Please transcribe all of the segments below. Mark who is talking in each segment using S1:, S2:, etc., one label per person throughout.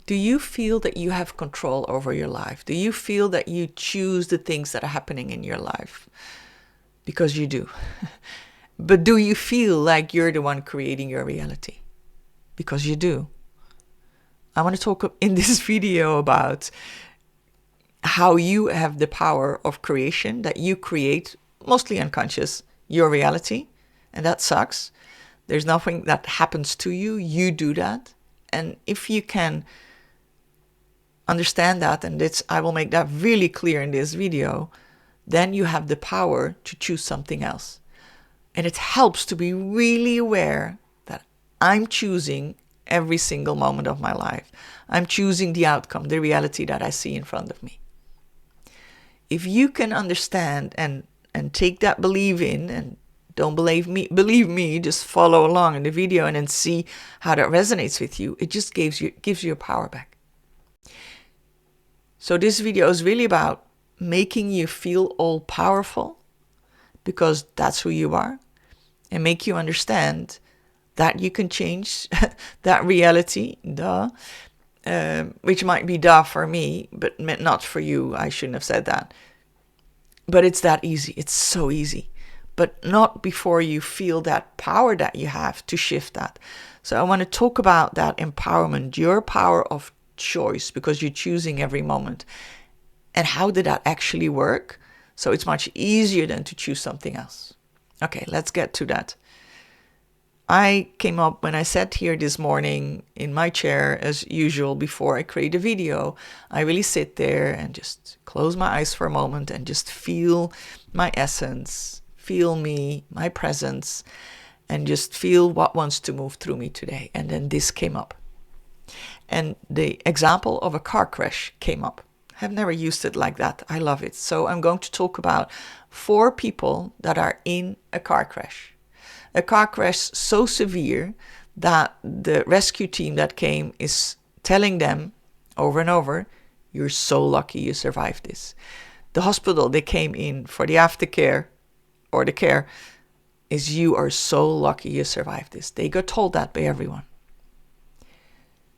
S1: Do you feel that you have control over your life? Do you feel that you choose the things that are happening in your life? Because you do. But do you feel like you're the one creating your reality? Because you do. I want to talk in this video about how you have the power of creation, that you create, mostly unconscious, your reality. And that sucks. There's nothing that happens to you. You do that. And if you can understand that, and I will make that really clear in this video, then you have the power to choose something else. And it helps to be really aware that I'm choosing every single moment of my life. I'm choosing the outcome, the reality that I see in front of me. If you can understand and take that belief in, and don't believe me, just follow along in the video and then see how that resonates with you, it just gives you your power back. So this video is really about making you feel all powerful, because that's who you are, and make you understand that you can change that reality, which might be for me, but not for you. I shouldn't have said that. But it's that easy. It's so easy. But not before you feel that power that you have to shift that. So I want to talk about that empowerment, your power of choice, because you're choosing every moment. And how did that actually work? So it's much easier than to choose something else. Okay, let's get to that. I came up when I sat here this morning in my chair, as usual, before I create a video. I really sit there and just close my eyes for a moment and just feel my essence, feel me, my presence, and just feel what wants to move through me today. And then this came up. And the example of a car crash came up. I've never used it like that. I love it. So I'm going to talk about 4 people that are in a car crash. A car crash so severe that the rescue team that came is telling them over and over, you're so lucky you survived this. The hospital they came in for the aftercare or the care is, you are so lucky you survived this. They got told that by everyone.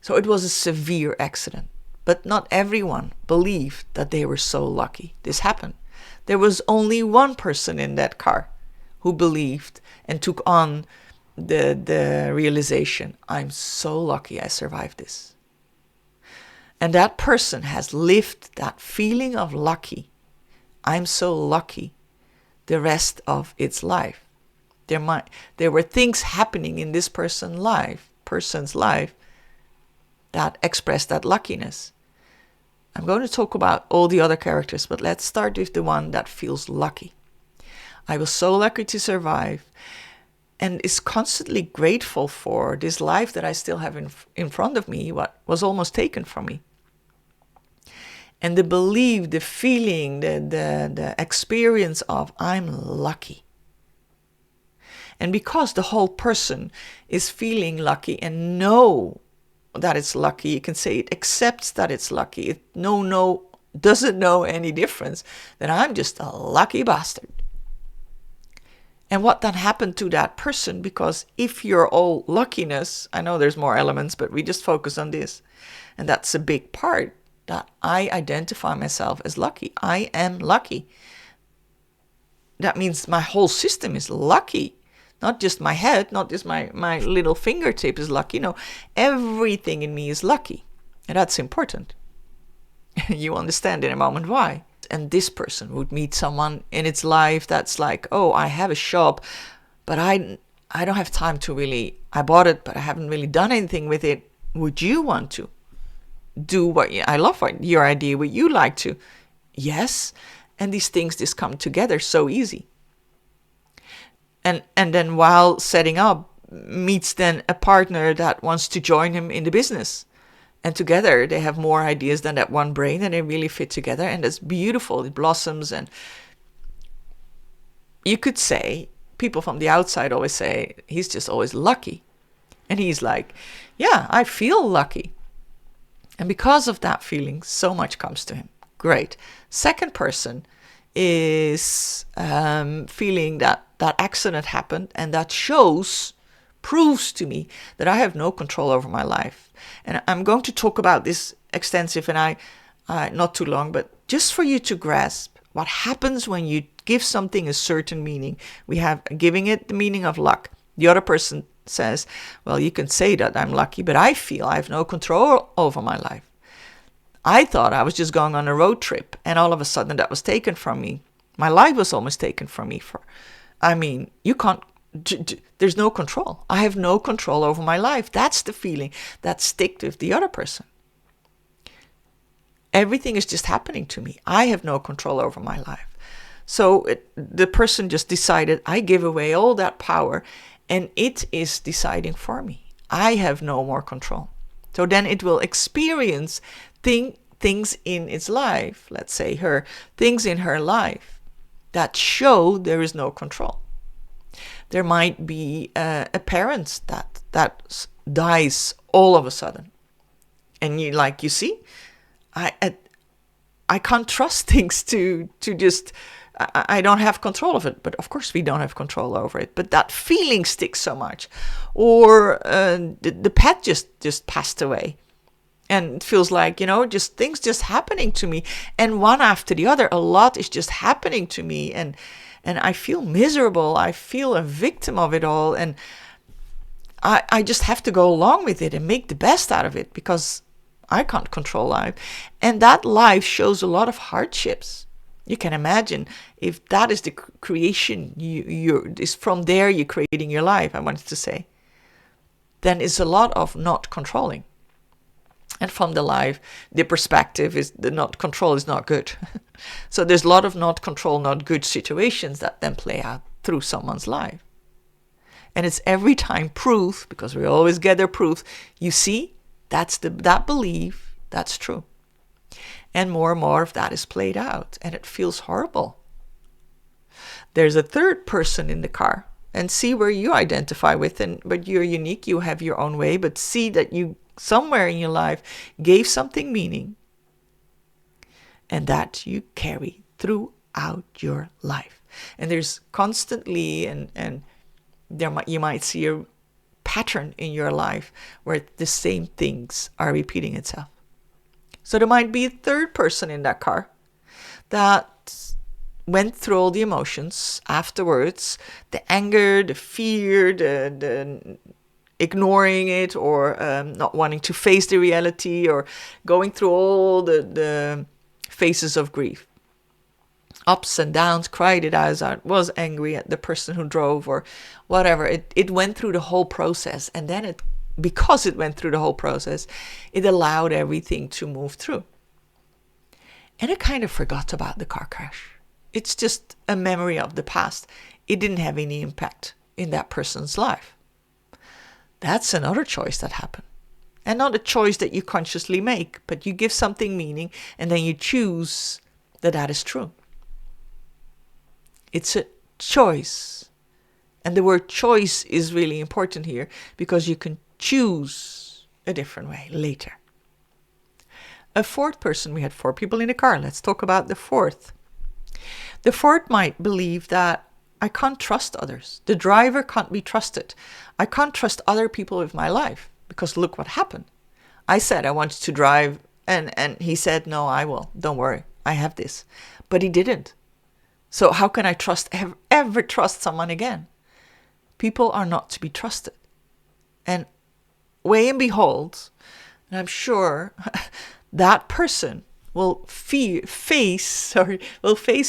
S1: So it was a severe accident, but not everyone believed that they were so lucky this happened. There was only one person in that car who believed and took on the realization, I'm so lucky I survived this. And that person has lived that feeling of lucky, I'm so lucky, the rest of its life. There were things happening in this person's life that expressed that luckiness. I'm going to talk about all the other characters, but let's start with the one that feels lucky. I was so lucky to survive, and is constantly grateful for this life that I still have in front of me, what was almost taken from me. And the belief, the feeling, the experience of I'm lucky. And because the whole person is feeling lucky and know that it's lucky, you can say it accepts that it's lucky. It doesn't know any difference, then I'm just a lucky bastard. And what then happened to that person? Because if you're all luckiness, I know there's more elements, but we just focus on this. And that's a big part, that I identify myself as lucky. I am lucky. That means my whole system is lucky. Not just my head, not just my little fingertip is lucky. No, everything in me is lucky. And that's important. You understand in a moment why. And this person would meet someone in its life that's like, oh, I have a shop, but I don't have time to really, I bought it, but I haven't really done anything with it. Would you want to do what I love your idea, what you like to? Yes. And these things just come together so easy. And then while setting up, meets then a partner that wants to join him in the business. And together they have more ideas than that one brain, and they really fit together. And that's beautiful. It blossoms. And you could say, people from the outside always say, he's just always lucky. And he's like, yeah, I feel lucky. And because of that feeling, so much comes to him. Great. Second person is feeling that accident happened, and that shows proves to me that I have no control over my life. And I'm going to talk about this extensive, and not too long, but just for you to grasp what happens when you give something a certain meaning. We have giving it the meaning of luck. The other person says, well, you can say that I'm lucky, but I feel I have no control over my life. I thought I was just going on a road trip, and all of a sudden that was taken from me. My life was almost taken from me. You can't, there's no control. I have no control over my life. That's the feeling that sticks with the other person. Everything is just happening to me. I have no control over my life. So the person just decided, I give away all that power, and it is deciding for me. I have no more control. So then it will experience things in its life, let's say things in her life that show there is no control. There might be a parent that dies all of a sudden, and you see, I can't trust things to just. I don't have control of it, but of course we don't have control over it. But that feeling sticks so much, or the pet just passed away. And it feels like, just things just happening to me. And one after the other, a lot is just happening to me. And I feel miserable. I feel a victim of it all. And I just have to go along with it and make the best out of it because I can't control life. And that life shows a lot of hardships. You can imagine if that is the creation, is from there you're creating your life, I wanted to say. Then it's a lot of not controlling. And from the perspective is the not control is not good. So there's a lot of not control, not good situations that then play out through someone's life. And it's every time proof, because we always gather proof. You see, that belief, that's true. And more of that is played out, and it feels horrible. There's a third person in the car, and see where you identify with, but you're unique, you have your own way, but see that you somewhere in your life gave something meaning, and that you carry throughout your life. And there's constantly, and you might see a pattern in your life where the same things are repeating itself. So there might be a third person in that car that went through all the emotions afterwards, the anger, the fear, the ignoring it, or not wanting to face the reality, or going through all the phases of grief. Ups and downs, cried it out, was angry at the person who drove, or whatever. It went through the whole process, and then because it went through the whole process, it allowed everything to move through. And it kind of forgot about the car crash. It's just a memory of the past. It didn't have any impact in that person's life. That's another choice that happened. And not a choice that you consciously make, but you give something meaning, and then you choose that is true. It's a choice. And the word choice is really important here, because you can choose a different way later. A fourth person, we had 4 people in the car. Let's talk about the fourth. The fourth might believe that I can't trust others. The driver can't be trusted. I can't trust other people with my life, because look what happened. I said I wanted to drive, and he said, no, I will. Don't worry, I have this. But he didn't. So how can I ever trust someone again? People are not to be trusted. And way and behold, and I'm sure that person will face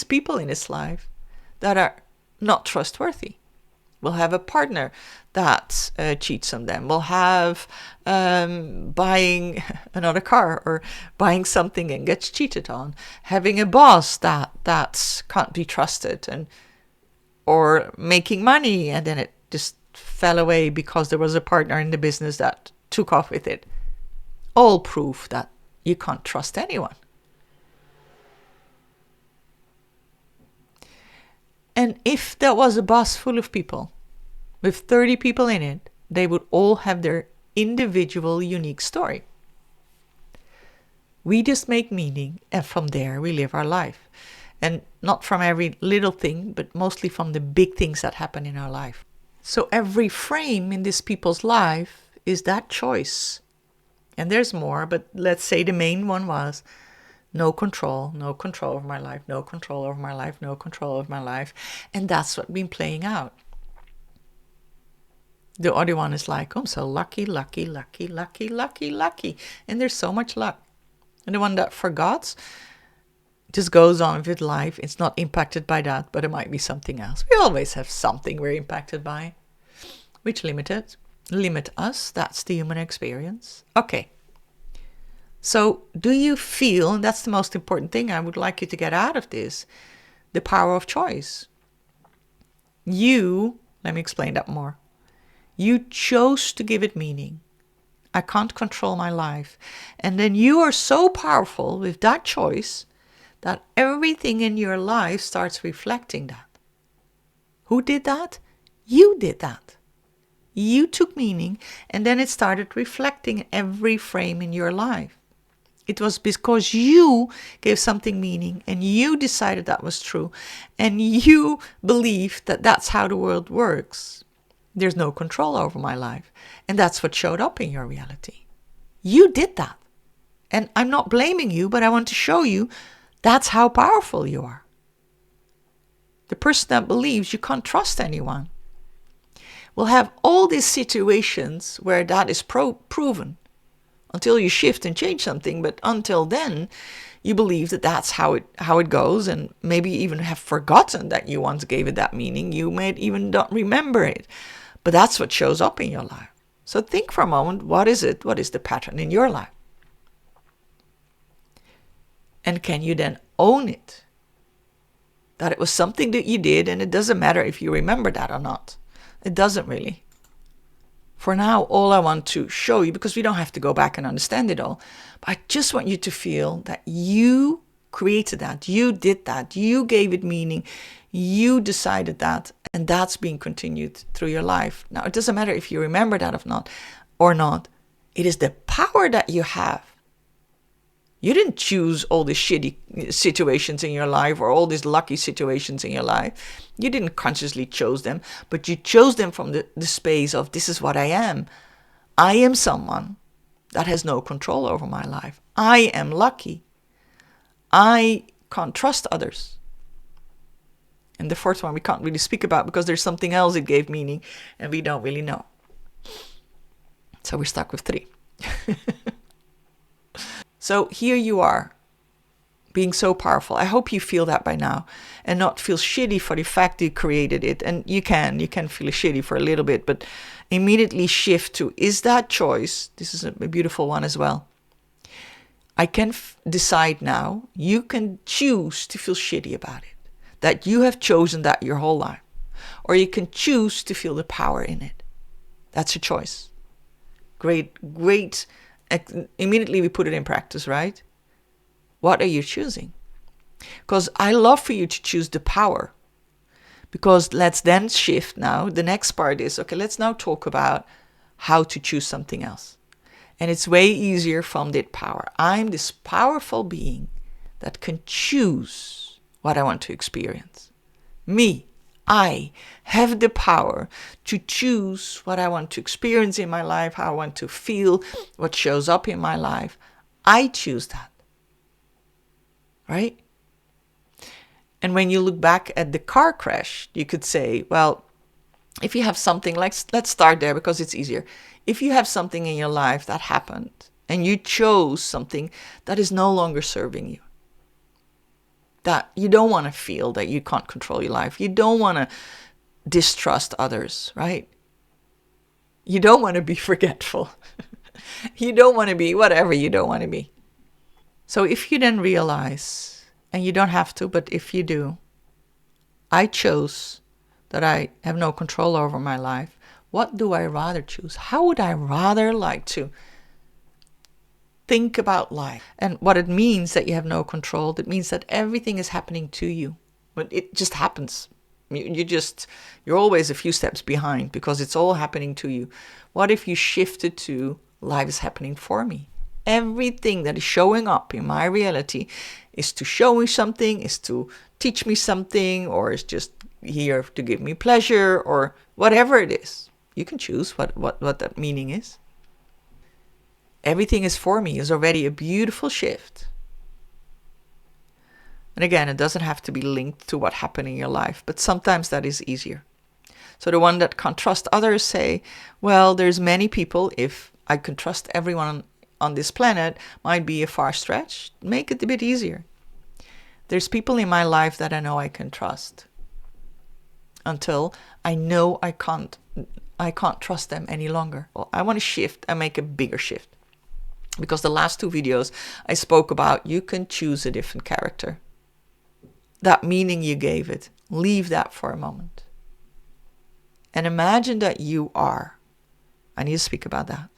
S1: people in his life that are not trustworthy. Will have a partner that cheats on them. Will have buying another car, or buying something and gets cheated on. Having a boss that can't be trusted, or making money and then it just fell away because there was a partner in the business that took off with it. All proof that you can't trust anyone. And if there was a bus full of people, with 30 people in it, they would all have their individual, unique story. We just make meaning, and from there we live our life. And not from every little thing, but mostly from the big things that happen in our life. So every frame in this people's life is that choice. And there's more, but let's say the main one was no control over my life, no control over my life, no control over my life. And that's what's been playing out. The other one is like, oh, I'm so lucky, lucky, lucky, lucky, lucky, lucky. And there's so much luck. And the one that forgot just goes on with life. It's not impacted by that, but it might be something else. We always have something we're impacted by, which limit us. That's the human experience. Okay. So do you feel, and that's the most important thing I would like you to get out of this, the power of choice? Let me explain that more. You chose to give it meaning. I can't control my life. And then you are so powerful with that choice that everything in your life starts reflecting that. Who did that? You did that. You took meaning, and then it started reflecting every frame in your life. It was because you gave something meaning, and you decided that was true, and you believed that that's how the world works. There's no control over my life. And that's what showed up in your reality. You did that. And I'm not blaming you, but I want to show you that's how powerful you are. The person that believes you can't trust anyone will have all these situations where that is proven until you shift and change something. But until then, you believe that that's how it goes, and maybe even have forgotten that you once gave it that meaning. You may even don't remember it. But that's what shows up in your life. So think for a moment, what is it? What is the pattern in your life? And can you then own it? That it was something that you did, and it doesn't matter if you remember that or not. It doesn't really. For now, all I want to show you, because we don't have to go back and understand it all, but I just want you to feel that you created that, you did that, you gave it meaning, you decided that, and that's being continued through your life. Now, it doesn't matter if you remember that or not. It is the power that you have. You didn't choose all these shitty situations in your life or all these lucky situations in your life. You didn't consciously choose them, but you chose them from the space of, this is what I am. I am someone that has no control over my life. I am lucky. I can't trust others. And the fourth one we can't really speak about because there's something else it gave meaning and we don't really know. So we're stuck with 3. So here you are, being so powerful. I hope you feel that by now and not feel shitty for the fact you created it. And you can feel shitty for a little bit, but immediately shift to, is that choice? This is a beautiful one as well. I can decide now, you can choose to feel shitty about it, that you have chosen that your whole life. Or you can choose to feel the power in it. That's a choice. Great. Immediately we put it in practice, right? What are you choosing? Because I love for you to choose the power. Because let's then shift now. The next part is, okay, let's now talk about how to choose something else. And it's way easier from that power. I'm this powerful being that can choose what I want to experience. I have the power to choose what I want to experience in my life, how I want to feel, what shows up in my life. I choose that. Right? And when you look back at the car crash, you could say, well, if you have something, let's start there because it's easier. If you have something in your life that happened and you chose something that is no longer serving you, that you don't want to feel that you can't control your life. You don't want to distrust others, right? You don't want to be forgetful. You don't want to be whatever you don't want to be. So if you then realize, and you don't have to, but if you do, I chose that I have no control over my life. What do I rather choose? How would I rather like to think about life? And what it means that you have no control, that means that everything is happening to you. But it just happens. You're always a few steps behind because it's all happening to you. What if you shifted to, life is happening for me? Everything that is showing up in my reality is to show me something, is to teach me something, or is just here to give me pleasure, or whatever it is. You can choose what that meaning is. Everything is for me is already a beautiful shift. And again, it doesn't have to be linked to what happened in your life, but sometimes that is easier. So the one that can't trust others say, well, there's many people. If I can trust everyone on this planet, might be a far stretch. Make it a bit easier. There's people in my life that I know I can trust, until I know I can't trust them any longer. Well, I want to shift and make a bigger shift. Because the last 2 videos I spoke about, you can choose a different character. That meaning you gave it, leave that for a moment. And imagine that you are. I need to speak about that.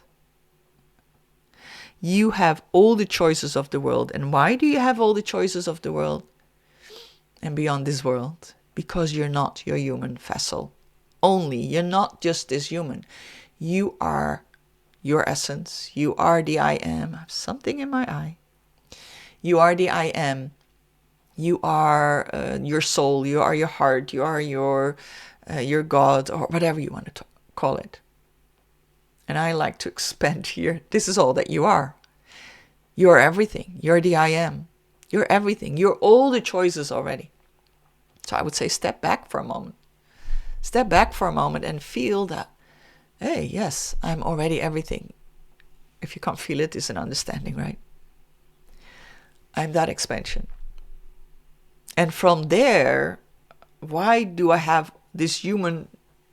S1: You have all the choices of the world. And why do you have all the choices of the world and beyond this world? Because you're not your human vessel only. You're not just this human. You are your essence. You are the I am. I have something in my eye. You are the I am. You are your soul. You are your heart. You are your God, or whatever you want to call it. And I like to expand here. This is all that you are. You're everything. You're the I am. You're everything. You're all the choices already. So I would say step back for a moment. Step back for a moment and feel that, hey, yes, I'm already everything. If you can't feel it, it's an understanding, right? I'm that expansion. And from there, why do I have this human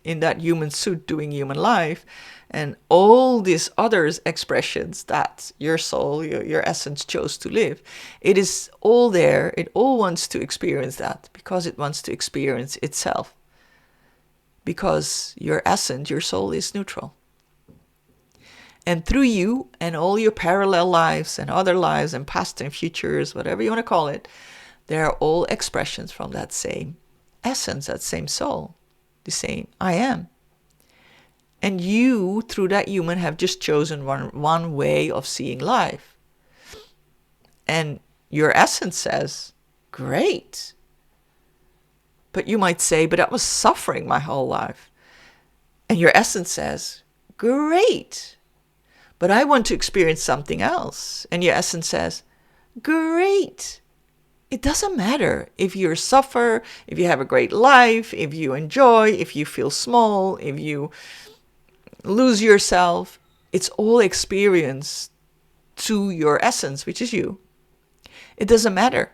S1: in that human suit doing human life, and all these other expressions that your soul, your essence chose to live? It is all there. It all wants to experience that because it wants to experience itself. Because your essence, your soul is neutral. And through you and all your parallel lives and other lives and past and futures, whatever you want to call it, they are all expressions from that same essence, that same soul, the same I am. And you, through that human, have just chosen one way of seeing life. And your essence says, great. But you might say, but I was suffering my whole life. And your essence says, great. But I want to experience something else. And your essence says, great. It doesn't matter if you suffer, if you have a great life, if you enjoy, if you feel small, if you lose yourself. It's all experience to your essence, which is you. It doesn't matter.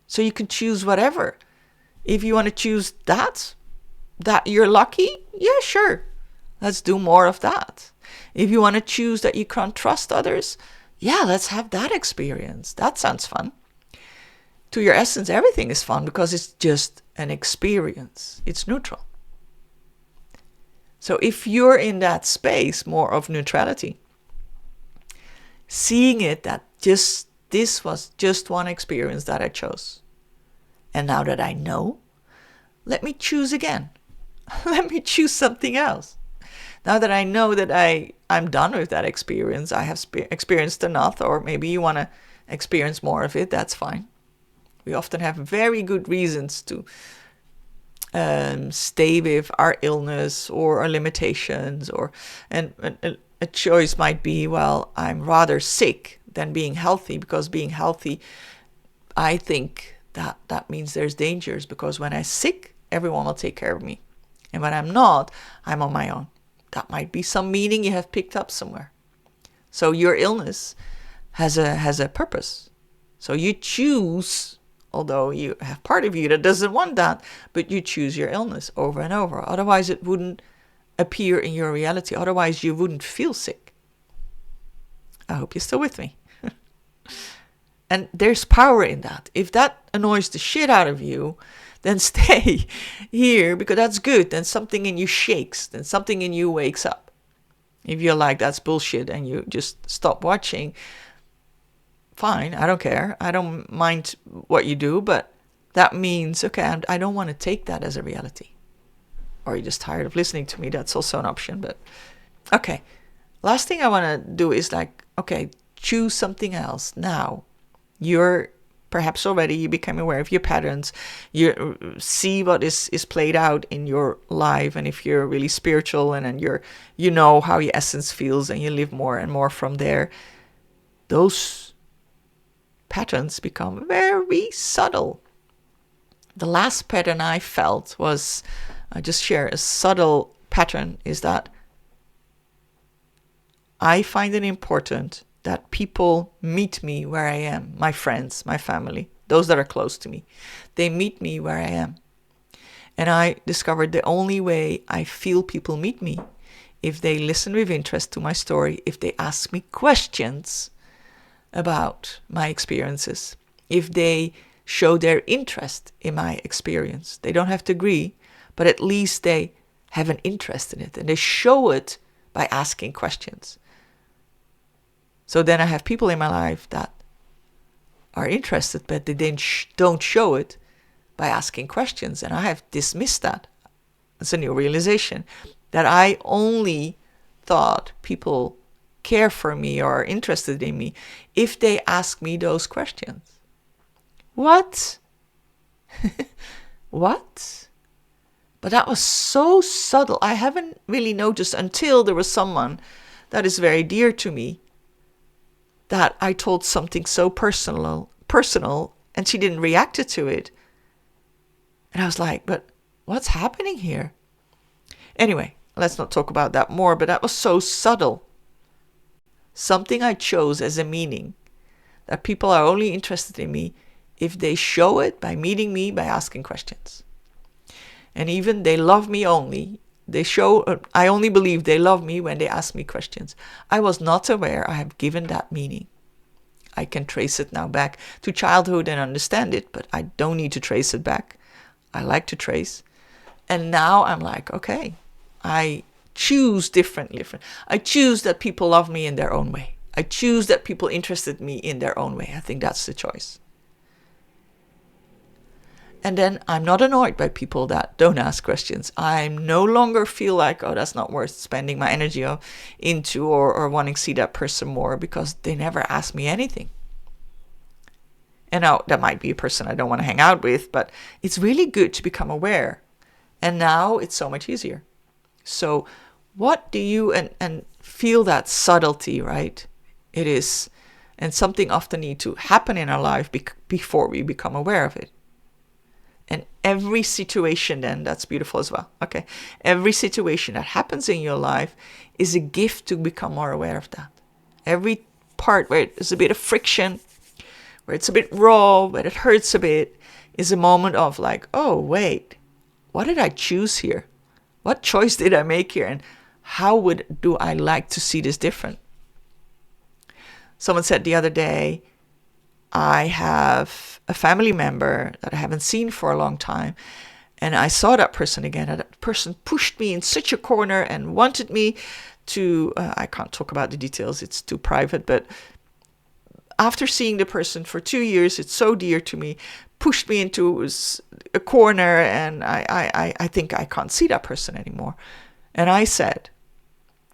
S1: So you can choose whatever. If you want to choose that you're lucky, yeah, sure. Let's do more of that. If you want to choose that you can't trust others, yeah, let's have that experience. That sounds fun. To your essence, everything is fun because it's just an experience. It's neutral. So if you're in that space, more of neutrality, seeing it that this was just one experience that I chose. And now that I know, let me choose again. Let me choose something else. Now that I know that I'm done with that experience, I have experienced enough, or maybe you want to experience more of it, that's fine. We often have very good reasons to stay with our illness or our limitations, and a choice might be, well, I'm rather sick than being healthy, because being healthy, I think that means there's dangers, because when I'm sick, everyone will take care of me. And when I'm not, I'm on my own. That might be some meaning you have picked up somewhere. So your illness has a purpose. So you choose, although you have part of you that doesn't want that, but you choose your illness over and over. Otherwise it wouldn't appear in your reality. Otherwise you wouldn't feel sick. I hope you're still with me. And there's power in that. If that annoys the shit out of you, then stay here, because that's good. Then something in you shakes. Then something in you wakes up. If you're like, that's bullshit, and you just stop watching, fine, I don't care. I don't mind what you do, but that means, okay, I don't want to take that as a reality. Or you're just tired of listening to me. That's also an option. But okay, last thing I want to do is like, okay, choose something else now. Your perhaps already you became aware of your patterns. You see what is played out in your life. And if you're really spiritual and then you know how your essence feels and you live more and more from there, those patterns become very subtle. The last pattern I felt was, I just share a subtle pattern, is that I find it important that people meet me where I am, my friends, my family, those that are close to me. They meet me where I am. And I discovered the only way I feel people meet me, if they listen with interest to my story, if they ask me questions about my experiences, if they show their interest in my experience. They don't have to agree, but at least they have an interest in it, and they show it by asking questions. So then I have people in my life that are interested, but they don't show it by asking questions. And I have dismissed that. It's a new realization that I only thought people care for me or are interested in me if they ask me those questions. What? What? But that was so subtle. I haven't really noticed until there was someone that is very dear to me that I told something so personal, and she didn't react to it. And I was like, but what's happening here? Anyway, let's not talk about that more, but that was so subtle. Something I chose as a meaning, that people are only interested in me if they show it by meeting me, by asking questions. And even they love me only. I only believe they love me when they ask me questions. I was not aware I have given that meaning. I can trace it now back to childhood and understand it, but I don't need to trace it back. I like to trace. And now I'm like, okay, I choose differently. I choose that people love me in their own way. I choose that people interested me in their own way. I think that's the choice. And then I'm not annoyed by people that don't ask questions. I no longer feel like, oh, that's not worth spending my energy into or wanting to see that person more, because they never ask me anything. And now that might be a person I don't want to hang out with, but it's really good to become aware. And now it's so much easier. So what do you, and feel that subtlety, right? It is, and something often needs to happen in our life before we become aware of it. And every situation then, that's beautiful as well. Okay. Every situation that happens in your life is a gift to become more aware of that. Every part where there's a bit of friction, where it's a bit raw, where it hurts a bit, is a moment of like, oh, wait, what did I choose here? What choice did I make here? And how do I like to see this different? Someone said the other day, I have a family member that I haven't seen for a long time, and I saw that person again, and that person pushed me in such a corner and wanted me to, I can't talk about the details, it's too private, but after seeing the person for 2 years, it's so dear to me, pushed me into a corner, and I think I can't see that person anymore. And I said,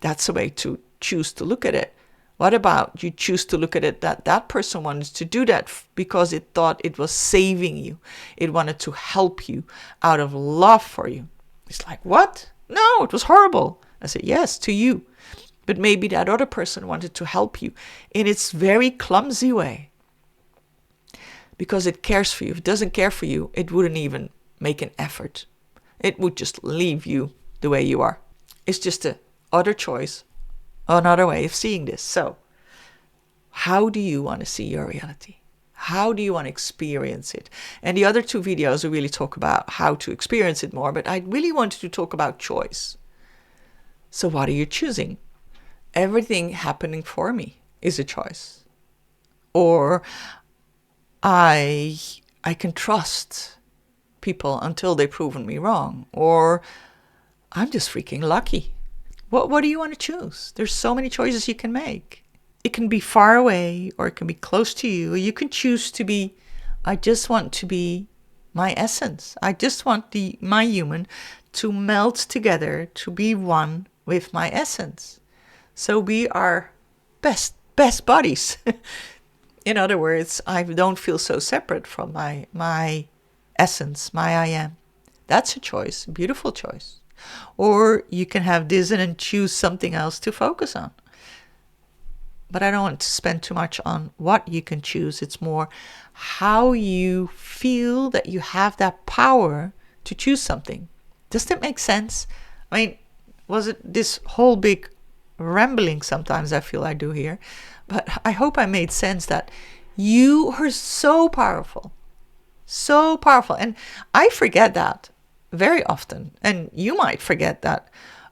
S1: that's a way to choose to look at it. What about you choose to look at it that person wanted to do that because it thought it was saving you. It wanted to help you out of love for you. It's like, what? No, it was horrible. I said, yes, to you. But maybe that other person wanted to help you in its very clumsy way, because it cares for you. If it doesn't care for you, it wouldn't even make an effort. It would just leave you the way you are. It's just a other choice, another way of seeing this. So how do you want to see your reality? How do you want to experience it? And the other 2 videos will really talk about how to experience it more, but I really wanted to talk about choice. So what are you choosing? Everything happening for me is a choice. Or I can trust people until they've proven me wrong. Or I'm just freaking lucky. What do you want to choose? There's so many choices you can make. It can be far away or it can be close to you. You can choose to be, I just want to be my essence. I just want my human to melt together, to be one with my essence. So we are best buddies. In other words, I don't feel so separate from my essence, my I am. That's a choice, a beautiful choice. Or you can have this and then choose something else to focus on. But I don't want to spend too much on what you can choose. It's more how you feel that you have that power to choose something. Does that make sense? I mean, was it this whole big rambling sometimes I feel I do here? But I hope I made sense that you are so powerful. So powerful. And I forget that very often. And you might forget that.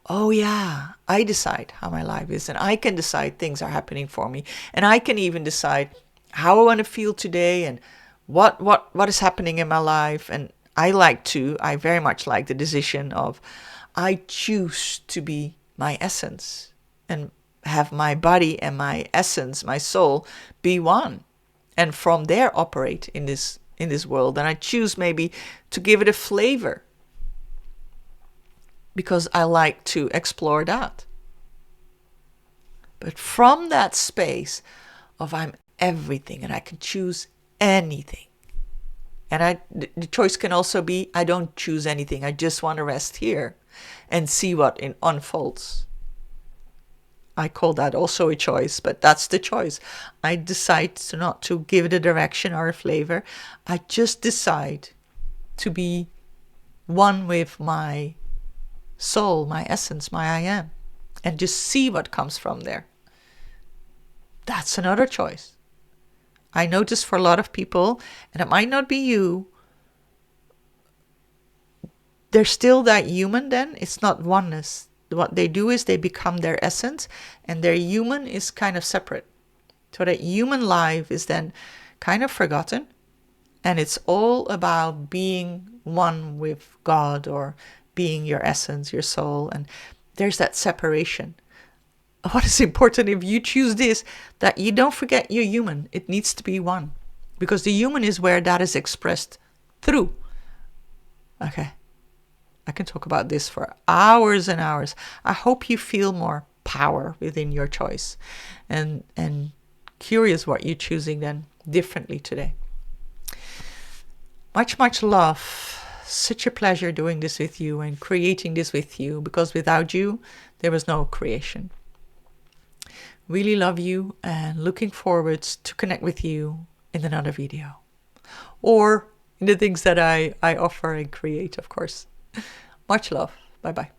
S1: Oh yeah, I decide how my life is, and I can decide things are happening for me, and I can even decide how I want to feel today and what is happening in my life. And I very much like the decision of I choose to be my essence and have my body and my essence, my soul, be one, and from there operate in this world. And I choose maybe to give it a flavor, because I like to explore that. But from that space of I'm everything and I can choose anything. And the choice can also be I don't choose anything. I just want to rest here and see what unfolds. I call that also a choice, but that's the choice. I decide not to give it a direction or a flavor. I just decide to be one with my soul, my essence, my I am, and just see what comes from there. That's another choice. I notice for a lot of people, and it might not be you, they're still that human then. It's not oneness. What they do is they become their essence, and their human is kind of separate. So that human life is then kind of forgotten, and it's all about being one with God or being your essence, your soul, and there's that separation. What is important if you choose this, that you don't forget you're human. It needs to be one, because the human is where that is expressed through. Okay, I can talk about this for hours and hours. I hope you feel more power within your choice, and curious what you're choosing then differently today. Much love. Such a pleasure doing this with you and creating this with you, because without you, there was no creation. Really love you and looking forward to connect with you in another video. Or in the things that I offer and create, of course. Much love. Bye-bye.